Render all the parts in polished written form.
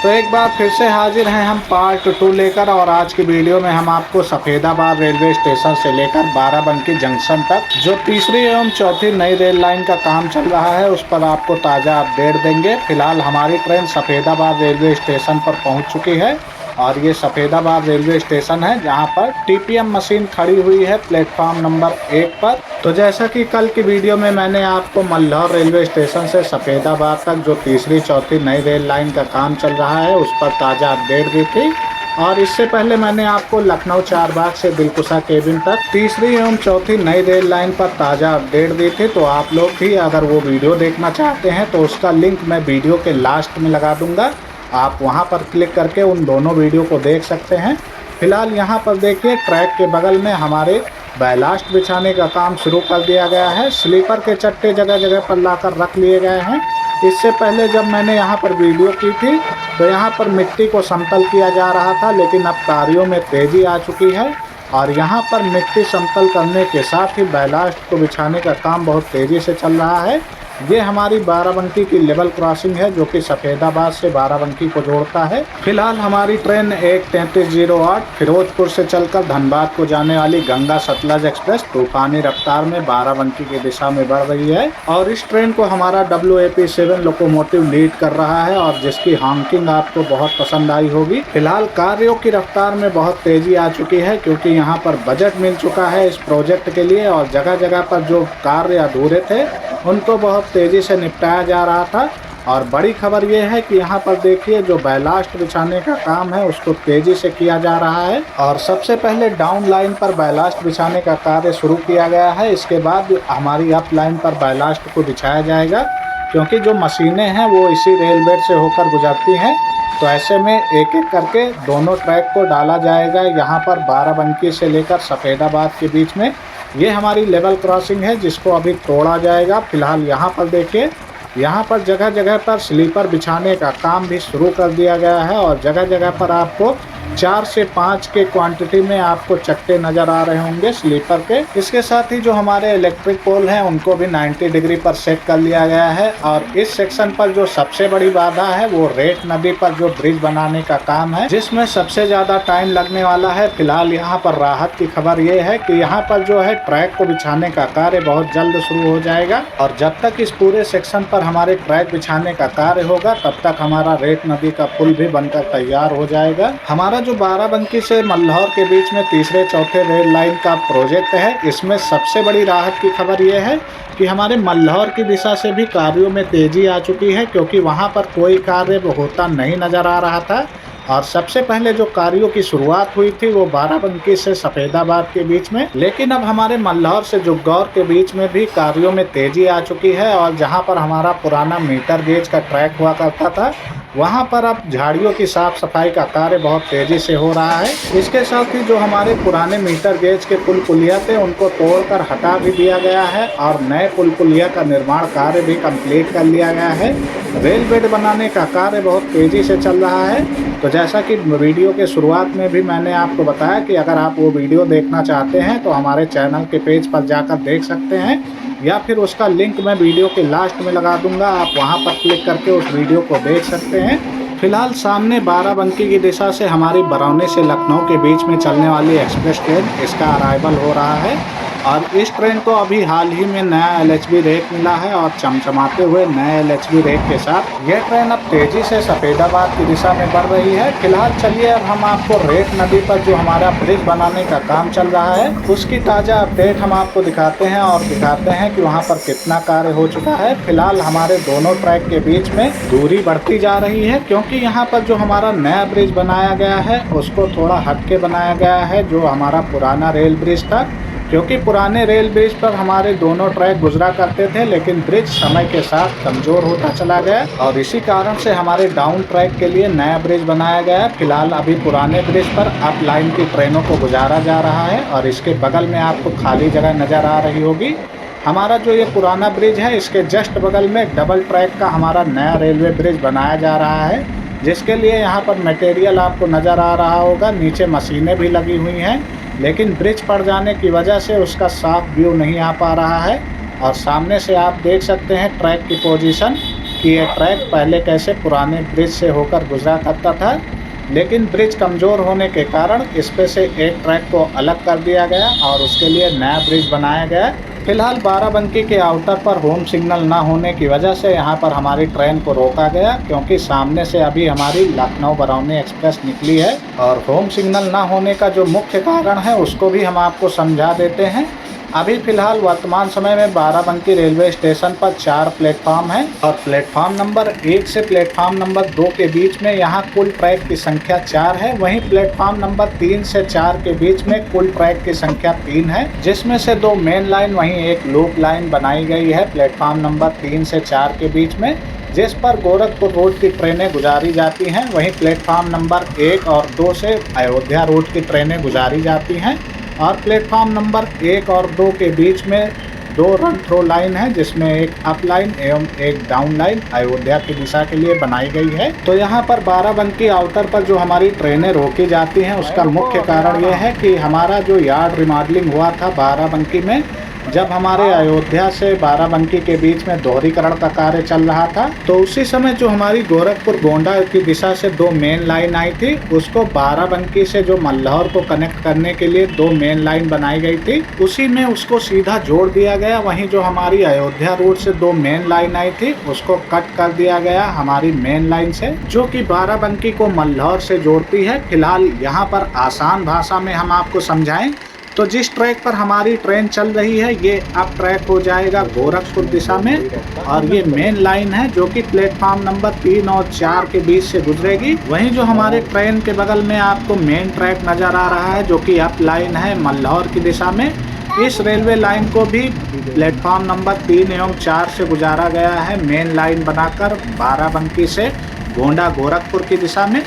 तो एक बार फिर से हाजिर हैं हम पार्ट 2 लेकर। और आज की वीडियो में हम आपको सफ़ेदाबाद रेलवे स्टेशन से लेकर बाराबंकी जंक्शन तक जो तीसरी एवं चौथी नई रेल लाइन का काम चल रहा है उस पर आपको ताज़ा अपडेट देंगे। फिलहाल हमारी ट्रेन सफ़ेदाबाद रेलवे स्टेशन पर पहुंच चुकी है और ये सफ़ेदाबाद रेलवे स्टेशन है जहां पर टीपीएम मशीन खड़ी हुई है प्लेटफॉर्म नंबर 1 पर। तो जैसा कि कल की वीडियो में मैंने आपको मल्हौर रेलवे स्टेशन से सफ़ेदाबाद तक जो तीसरी चौथी नई रेल लाइन का काम चल रहा है उस पर ताज़ा अपडेट दी थी, और इससे पहले मैंने आपको लखनऊ चारबाग से दिलकुशा केबिन तक तीसरी एवं चौथी नई रेल लाइन पर ताज़ा अपडेट दी थी। तो आप लोग भी अगर वो वीडियो देखना चाहते हैं तो उसका लिंक मैं वीडियो के लास्ट में लगा दूंगा, आप वहां पर क्लिक करके उन दोनों वीडियो को देख सकते हैं। फिलहाल यहां पर देखिए ट्रैक के बगल में हमारे बैलास्ट बिछाने का काम शुरू कर दिया गया है। स्लीपर के चट्टे जगह जगह पर लाकर रख लिए गए हैं। इससे पहले जब मैंने यहां पर वीडियो की थी तो यहां पर मिट्टी को समतल किया जा रहा था, लेकिन अब कार्यों में तेज़ी आ चुकी है और यहां पर मिट्टी समतल करने के साथ ही बैलास्ट को बिछाने का काम बहुत तेज़ी से चल रहा है। ये हमारी बाराबंकी की लेवल क्रॉसिंग है जो कि सफ़ेदाबाद से बाराबंकी को जोड़ता है। फिलहाल हमारी ट्रेन 1:33:08 फिरोजपुर से चलकर धनबाद को जाने वाली गंगा सतलज एक्सप्रेस तूफानी रफ्तार में बाराबंकी की दिशा में बढ़ रही है और इस ट्रेन को हमारा WAP7 लोकोमोटिव लीड कर रहा है और जिसकी हॉकिंग आपको बहुत पसंद आई होगी। फिलहाल कार्यों की रफ्तार में बहुत तेज़ी आ चुकी है क्योंकि यहाँ पर बजट मिल चुका है इस प्रोजेक्ट के लिए और जगह जगह पर जो कार्य अधूरे थे उनको बहुत तेज़ी से निपटाया जा रहा था। और बड़ी खबर यह है कि यहाँ पर देखिए जो बैलास्ट बिछाने का काम है उसको तेज़ी से किया जा रहा है और सबसे पहले डाउन लाइन पर बैलास्ट बिछाने का कार्य शुरू किया गया है। इसके बाद हमारी अप लाइन पर बैलास्ट को बिछाया जाएगा क्योंकि जो मशीनें हैं वो इसी रेल बेड से होकर गुजरती हैं। तो ऐसे में एक एक करके दोनों ट्रैक को डाला जाएगा यहाँ पर बाराबंकी से लेकर सफ़ेदाबाद के बीच में। ये हमारी लेवल क्रॉसिंग है जिसको अभी तोड़ा जाएगा। फिलहाल यहाँ पर देखिए यहाँ पर जगह जगह पर स्लीपर बिछाने का काम भी शुरू कर दिया गया है और जगह जगह पर आपको 4 से 5 के क्वांटिटी में आपको चट्टे नज़र आ रहे होंगे स्लीपर के। इसके साथ ही जो हमारे इलेक्ट्रिक पोल हैं उनको भी 90 डिग्री पर सेट कर लिया गया है। और इस सेक्शन पर जो सबसे बड़ी बाधा है वो रेट नदी पर जो ब्रिज बनाने का काम है जिसमें सबसे ज़्यादा टाइम लगने वाला है। फिलहाल यहाँ पर राहत की खबर ये है कि यहाँ पर जो है ट्रैक को बिछाने का कार्य बहुत जल्द शुरू हो जाएगा और जब तक इस पूरे सेक्शन पर हमारे ट्रैक बिछाने का कार्य होगा तब तक हमारा रेट नदी का पुल भी बनकर तैयार हो जाएगा। हमारा जो बाराबंकी से मल्हौर के बीच में तीसरे चौथे रेल लाइन का प्रोजेक्ट है इसमें सबसे बड़ी राहत की खबर यह है कि हमारे मल्हौर की दिशा से भी कार्यों में तेज़ी आ चुकी है क्योंकि वहां पर कोई कार्य होता नहीं नज़र आ रहा था। और सबसे पहले जो कार्यों की शुरुआत हुई थी वो बाराबंकी से सफ़ेदाबाद के बीच में, लेकिन अब हमारे मल्हौर से जुग्गौर के बीच में भी कार्यों में तेज़ी आ चुकी है। और जहां पर हमारा पुराना मीटर गेज का ट्रैक हुआ करता था वहां पर अब झाड़ियों की साफ सफाई का कार्य बहुत तेज़ी से हो रहा है। इसके साथ ही जो हमारे पुराने मीटर गेज के पुल पुलिया थे उनको तोड़कर हटा भी दिया गया है और नए पुल पुलिया का निर्माण कार्य भी कंप्लीट कर लिया गया है। रेल बेड बनाने का कार्य बहुत तेज़ी से चल रहा है। तो जैसा कि वीडियो के शुरुआत में भी मैंने आपको बताया कि अगर आप वो वीडियो देखना चाहते हैं तो हमारे चैनल के पेज पर जाकर देख सकते हैं या फिर उसका लिंक मैं वीडियो के लास्ट में लगा दूंगा, आप वहां पर क्लिक करके उस वीडियो को देख सकते हैं। फिलहाल सामने बाराबंकी की दिशा से हमारी बरौनी से लखनऊ के बीच में चलने वाली एक्सप्रेस ट्रेन इसका अराइवल हो रहा है और इस ट्रेन को अभी हाल ही में नया LHB रेक मिला है और चमचमाते हुए नए LHB रेक के साथ यह ट्रेन अब तेज़ी से सफ़ेदाबाद की दिशा में बढ़ रही है। फिलहाल चलिए अब हम आपको रेट नदी पर जो हमारा ब्रिज बनाने का काम चल रहा है उसकी ताज़ा अपडेट हम आपको दिखाते हैं और दिखाते हैं कि वहाँ पर कितना कार्य हो चुका है। फिलहाल हमारे दोनों ट्रैक के बीच में दूरी बढ़ती जा रही है क्योंकि यहाँ पर जो हमारा नया ब्रिज बनाया गया है उसको थोड़ा हट के बनाया गया है जो हमारा पुराना रेल ब्रिज था, क्योंकि पुराने रेल ब्रिज पर हमारे दोनों ट्रैक गुजरा करते थे लेकिन ब्रिज समय के साथ कमज़ोर होता चला गया और इसी कारण से हमारे डाउन ट्रैक के लिए नया ब्रिज बनाया गया। फिलहाल अभी पुराने ब्रिज पर अप लाइन की ट्रेनों को गुजारा जा रहा है और इसके बगल में आपको खाली जगह नज़र आ रही होगी। हमारा जो ये पुराना ब्रिज है इसके जस्ट बगल में डबल ट्रैक का हमारा नया रेलवे ब्रिज बनाया जा रहा है जिसके लिए यहाँ पर मटेरियल आपको नज़र आ रहा होगा। नीचे मशीनें भी लगी हुई हैं लेकिन ब्रिज पड़ जाने की वजह से उसका साफ व्यू नहीं आ पा रहा है और सामने से आप देख सकते हैं ट्रैक की पोजीशन कि ये ट्रैक पहले कैसे पुराने ब्रिज से होकर गुजरा करता था, लेकिन ब्रिज कमज़ोर होने के कारण इस पे से एक ट्रैक को अलग कर दिया गया और उसके लिए नया ब्रिज बनाया गया। फिलहाल बाराबंकी के आउटर पर होम सिग्नल ना होने की वजह से यहाँ पर हमारी ट्रेन को रोका गया, क्योंकि सामने से अभी हमारी लखनऊ बरौनी एक्सप्रेस निकली है। और होम सिग्नल ना होने का जो मुख्य कारण है उसको भी हम आपको समझा देते हैं। अभी फ़िलहाल वर्तमान समय में बाराबंकी रेलवे स्टेशन पर 4 प्लेटफार्म हैं और प्लेटफार्म नंबर 1 से प्लेटफार्म नंबर 2 के बीच में यहाँ कुल ट्रैक की संख्या 4 है। वहीं प्लेटफार्म नंबर 3 से 4 के बीच में कुल ट्रैक की संख्या 3 है, जिसमें से 2 मेन लाइन वहीं एक लूप लाइन बनाई गई है प्लेटफार्म नंबर 3 से 4 के बीच में, जिस पर गोरखपुर रोड की ट्रेनें गुजारी जाती हैं। वहीं प्लेटफार्म नंबर 1 और 2 से अयोध्या रोड की ट्रेनें गुजारी जाती हैं और प्लेटफार्म नंबर 1 और 2 के बीच में 2 रन थ्रो लाइन है, जिसमें एक अप लाइन एवं एक डाउन लाइन अयोध्या की दिशा के लिए बनाई गई है। तो यहाँ पर बाराबंकी आउटर पर जो हमारी ट्रेनें रोकी जाती हैं उसका मुख्य कारण यह है कि हमारा जो यार्ड रिमॉडलिंग हुआ था बाराबंकी में, जब हमारे अयोध्या से बाराबंकी के बीच में दोहरीकरण का कार्य चल रहा था, तो उसी समय जो हमारी गोरखपुर गोंडा की दिशा से 2 मेन लाइन आई थी, उसको बाराबंकी से जो मल्लौर को कनेक्ट करने के लिए 2 मेन लाइन बनाई गई थी, उसी में उसको सीधा जोड़ दिया गया। वहीं जो हमारी अयोध्या रोड से 2 मेन लाइन आई थी उसको कट कर दिया गया हमारी मेन लाइन से, जो कि बाराबंकी को मल्लौर से जोड़ती है। फिलहाल यहाँ पर आसान भाषा में हम आपको समझाएं तो जिस ट्रैक पर हमारी ट्रेन चल रही है ये अब ट्रैक हो जाएगा गोरखपुर दिशा में, और ये मेन लाइन है जो कि प्लेटफार्म नंबर 3 और 4 के बीच से गुजरेगी। वहीं जो हमारे ट्रेन के बगल में आपको मेन ट्रैक नज़र आ रहा है जो कि अप लाइन है मल्लौर की दिशा में, इस रेलवे लाइन को भी प्लेटफार्म नंबर 3 एवं 4 से गुजारा गया है मेन लाइन बनाकर बाराबंकी से गोंडा गोरखपुर की दिशा में।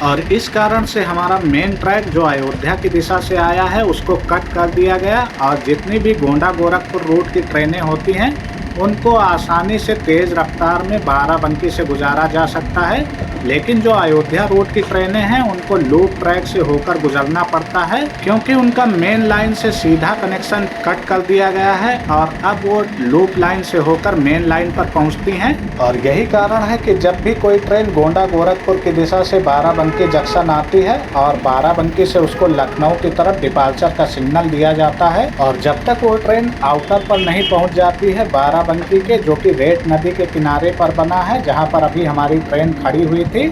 और इस कारण से हमारा मेन ट्रैक जो अयोध्या की दिशा से आया है उसको कट कर दिया गया और जितनी भी गोंडा गोरखपुर रूट की ट्रेनें होती हैं उनको आसानी से तेज़ रफ्तार में बाराबंकी से गुजारा जा सकता है, लेकिन जो अयोध्या रोड की ट्रेनें हैं उनको लूप ट्रैक से होकर गुजरना पड़ता है, क्योंकि उनका मेन लाइन से सीधा कनेक्शन कट कर दिया गया है और अब वो लूप लाइन से होकर मेन लाइन पर पहुंचती हैं। और यही कारण है कि जब भी कोई ट्रेन गोंडा गोरखपुर की दिशा से बाराबंकी जंक्शन आती है और बाराबंकी से उसको लखनऊ की तरफ डिपार्चर का सिग्नल दिया जाता है, और जब तक वो ट्रेन आउटर पर नहीं पहुँच जाती है बाराबंकी के, जो कि रेट नदी के किनारे पर बना है जहाँ पर अभी हमारी ट्रेन खड़ी हुई थी,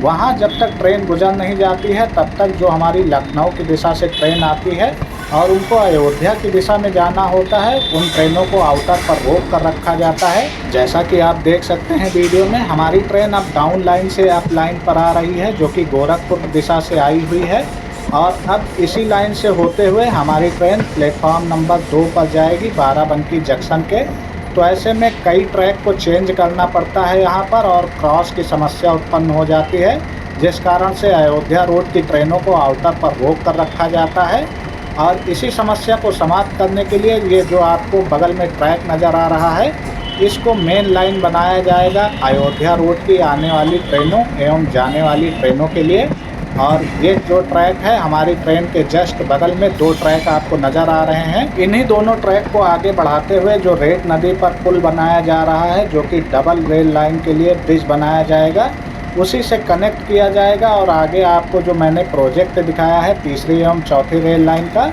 वहाँ जब तक ट्रेन गुजर नहीं जाती है तब तक जो हमारी लखनऊ की दिशा से ट्रेन आती है और उनको अयोध्या की दिशा में जाना होता है, उन ट्रेनों को आउटर पर रोक कर रखा जाता है। जैसा कि आप देख सकते हैं वीडियो में, हमारी ट्रेन अब डाउन लाइन से अप लाइन पर आ रही है जो कि गोरखपुर दिशा से आई हुई है, और अब इसी लाइन से होते हुए हमारी ट्रेन प्लेटफार्म नंबर 2 पर जाएगी बाराबंकी जंक्शन के। तो ऐसे में कई ट्रैक को चेंज करना पड़ता है यहाँ पर और क्रॉस की समस्या उत्पन्न हो जाती है, जिस कारण से अयोध्या रोड की ट्रेनों को आउटर पर रोक कर रखा जाता है। और इसी समस्या को समाप्त करने के लिए ये जो आपको बगल में ट्रैक नज़र आ रहा है, इसको मेन लाइन बनाया जाएगा अयोध्या रोड की आने वाली ट्रेनों एवं जाने वाली ट्रेनों के लिए। और ये जो ट्रैक है हमारी ट्रेन के जस्ट बगल में 2 ट्रैक आपको नज़र आ रहे हैं। इन्हीं दोनों ट्रैक को आगे बढ़ाते हुए जो रेट नदी पर पुल बनाया जा रहा है जो कि डबल रेल लाइन के लिए ब्रिज बनाया जाएगा, उसी से कनेक्ट किया जाएगा। और आगे आपको जो मैंने प्रोजेक्ट दिखाया है 3री एवं 4थी रेल लाइन का,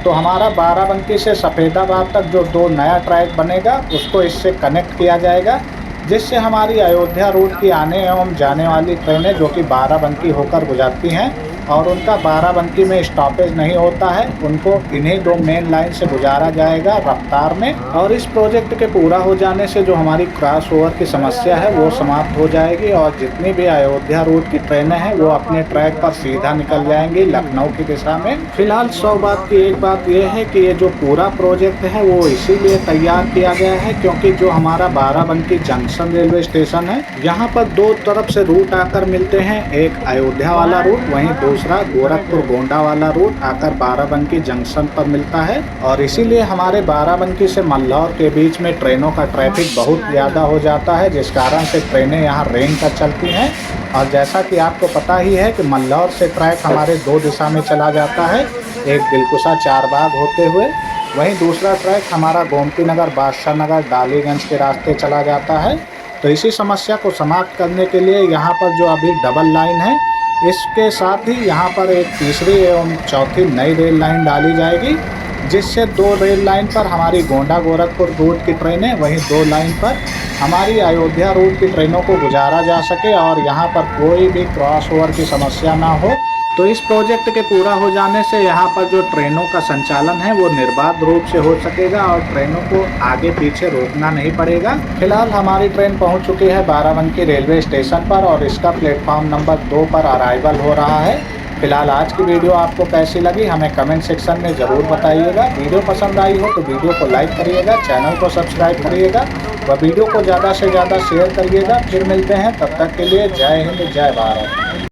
तो हमारा बाराबंकी से सफ़ेदाबाद तक जो 2 नया ट्रैक बनेगा उसको इससे कनेक्ट किया जाएगा, जिससे हमारी अयोध्या रूट की आने एवं जाने वाली ट्रेनें जो कि बाराबंकी होकर गुजरती हैं और उनका बाराबंकी में स्टॉपेज नहीं होता है, उनको इन्हीं 2 मेन लाइन से गुजारा जाएगा रफ्तार में। और इस प्रोजेक्ट के पूरा हो जाने से जो हमारी क्रॉस ओवर की समस्या है वो समाप्त हो जाएगी और जितनी भी अयोध्या रूट की ट्रेनें हैं वो अपने ट्रैक पर सीधा निकल जाएंगी लखनऊ की दिशा में। फिलहाल 100 बात की एक बात यह है कि ये जो पूरा प्रोजेक्ट है वो इसीलिए तैयार किया गया है क्योंकि जो हमारा बाराबंकी जंक्शन रेलवे स्टेशन है, यहाँ पर 2 तरफ से रूट आकर मिलते हैं, एक अयोध्या वाला रूट, वहीं दूसरा गोरखपुर गोंडा वाला रूट आकर बाराबंकी जंक्शन पर मिलता है। और इसीलिए हमारे बाराबंकी से मल्लौर के बीच में ट्रेनों का ट्रैफिक बहुत ज़्यादा हो जाता है, जिस कारण से ट्रेनें यहाँ रेंग कर चलती हैं। और जैसा कि आपको पता ही है कि मल्लौर से ट्रैक हमारे 2 दिशा में चला जाता है, एक दिलकुशा चारबाग होते हुए, वहीं दूसरा ट्रैक हमारा गोमती नगर, बादशाह नगर, डालीगंज के रास्ते चला जाता है। तो तो इसी समस्या को समाप्त करने के लिए यहाँ पर जो अभी डबल लाइन है, इसके साथ ही यहाँ पर एक तीसरी एवं चौथी नई रेल लाइन डाली जाएगी, जिससे 2 रेल लाइन पर हमारी गोंडा गोरखपुर रूट की ट्रेनें, वहीं 2 लाइन पर हमारी अयोध्या रूट की ट्रेनों को गुजारा जा सके और यहाँ पर कोई भी क्रॉस ओवर की समस्या ना हो। तो इस प्रोजेक्ट के पूरा हो जाने से यहाँ पर जो ट्रेनों का संचालन है वो निर्बाध रूप से हो सकेगा और ट्रेनों को आगे पीछे रोकना नहीं पड़ेगा। फिलहाल हमारी ट्रेन पहुँच चुकी है बाराबंकी रेलवे स्टेशन पर और इसका प्लेटफॉर्म नंबर 2 पर अराइवल हो रहा है। फिलहाल आज की वीडियो आपको कैसी लगी हमें कमेंट सेक्शन में ज़रूर बताइएगा। वीडियो पसंद आई हो तो वीडियो को लाइक करिएगा, चैनल को सब्सक्राइब करिएगा व वीडियो को ज़्यादा से ज़्यादा शेयर करिएगा। फिर मिलते हैं, तब तक के लिए जय हिंद, जय भारत।